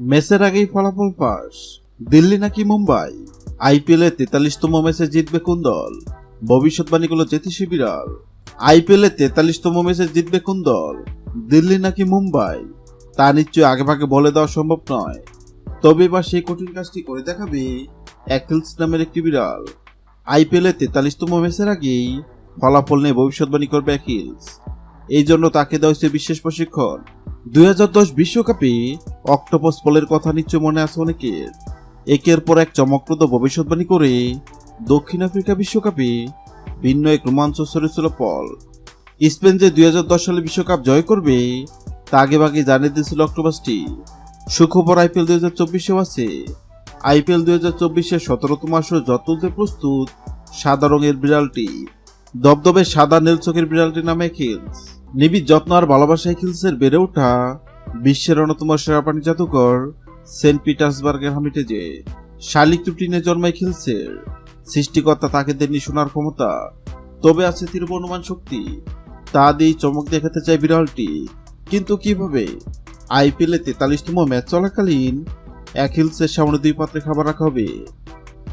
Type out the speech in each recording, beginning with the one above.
ম্যাচের আগেই ফলাফল ফাঁস, দিল্লি নাকি মুম্বাই? আইপিএলে 43তম ম্যাচে জিতবে কোন দল? ভবিষ্যৎবাণী করল জ্যোতিষী বিড়াল। আইপিএলে 43তম ম্যাচে জিতবে কোন দল, দিল্লি নাকি মুম্বাই? তা নিশ্চয়ই আগেভাগে বলে দেওয়া সম্ভব নয়। তবে এবার সেই কঠিন কাজটি করে দেখাবে অ্যাকিলস নামের একটি বিড়াল। আইপিএলে 43তম ম্যাচের আগেই ফলাফল নিয়ে ভবিষ্যৎবাণী করবে অ্যাকিলস। এই জন্য তাকে দেওয়া হয়েছে বিশেষ প্রশিক্ষণ। 2010 বিশ্বকাপে অক্টোপাস পলের কথা নিশ্চয় মনে আছে অনেকের। একের পর এক চমকপ্রদ ভবিষ্যৎবাণী করে দক্ষিণ আফ্রিকা বিশ্বকাপে ভিন্ন এক রোমাঞ্চ ছড়িয়েছিল পল। স্পেন যে 2010 সালে বিশ্বকাপ জয় করবে তা আগেভাগে জানিয়ে দিয়েছিল অক্টোপাসটি। সুখবর আইপিএল 2024-এও আছে। আইপিএল 2024-এর 17তম আসর জট তুলতে প্রস্তুত সাদা রঙের বিড়ালটি। দবদবে সাদা নীল চোখের বিড়ালটির নামে অ্যাকিলস। নিবিড় যত্ন আর ভালোবাসা অ্যাকিলসের বেড়ে ওঠা বিশ্বের অন্যতম সেরা প্রাণী জাদুঘর সেন্ট পিটার্সবার্গের হামিটেজে। শালিক ত্রুটিনে জন্মায় অ্যাকিলসের। সৃষ্টিকর্তা তাকে দেননি শোনার ক্ষমতা, তবে আছে তীব্র অনুমান শক্তি। তা দিয়েই চমক দেখাতে চায় বিড়ালটি, কিন্তু কিভাবে? আইপিএলে 43তম ম্যাচ চলাকালীন অ্যাকিলসের সামনে 2 পাত্রে খাবার রাখা হবে।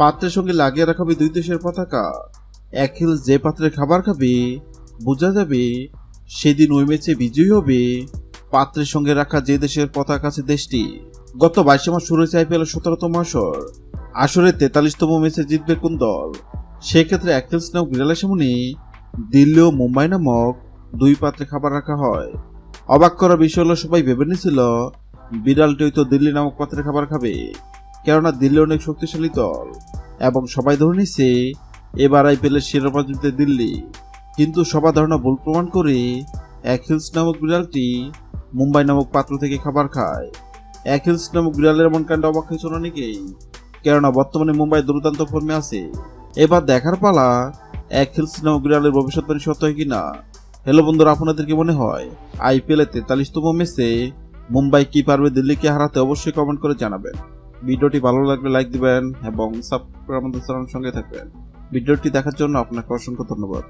পাত্রের সঙ্গে লাগিয়ে রাখা হবে 2 দেশের পতাকা। অ্যাকিলস যে পাত্রে খাবার খাবে বোঝা যাবে সেদিন ওই ম্যাচে বিজয়ী হবে পাত্রের সঙ্গে রাখা যে দেশের পতাকা আছে দেশটি। গত 22 মাস শুরু হয়েছে আইপিএল 17তম আসর। আসরে 43তম ম্যাচে জিতবে কোন দল? সেক্ষেত্রে অ্যাকিলস নামক বিড়ালের সামনে দিল্লি ও মুম্বাই নামক 2 পাত্রে খাবার রাখা হয়। অবাক করার বিষয় হলো, সবাই ভেবে নিয়েছিল বিড়ালটি হয়তো দিল্লি নামক পাত্রে খাবার খাবে, কেননা দিল্লি অনেক শক্তিশালী দল এবং সবাই ধরে নিচ্ছে এবার আইপিএলের শিরোপা জিতবে দিল্লি। কিন্তু সবার ধারণা ভুল প্রমাণ করে অ্যাকিলস নামক বিড়ালটি মুম্বাই নামক পাত্র থেকে খাবার খায়। অ্যাকিলস নামক বিড়ালের এমন কাণ্ড অবাক হয়েছিল অনেকেই, কেননা বর্তমানে মুম্বাই দুর্দান্ত ফর্মে আছে। এবার দেখার পালা অ্যাকিলস নামক বিড়ালের ভবিষ্যৎবাণী সত্য হয় কিনা। হ্যালো বন্ধুরা, আপনাদের কি মনে হয় আইপিএল 43তম ম্যাচে মুম্বাই কি পারবে দিল্লিকে হারাতে? অবশ্যই কমেন্ট করে জানাবেন। ভিডিওটি ভালো লাগলে লাইক দিবেন এবং সাবস্ক্রাইব করে আমাদের চ্যানেলের সঙ্গে থাকবেন। ভিডিওটি দেখার জন্য আপনাকে অসংখ্য ধন্যবাদ।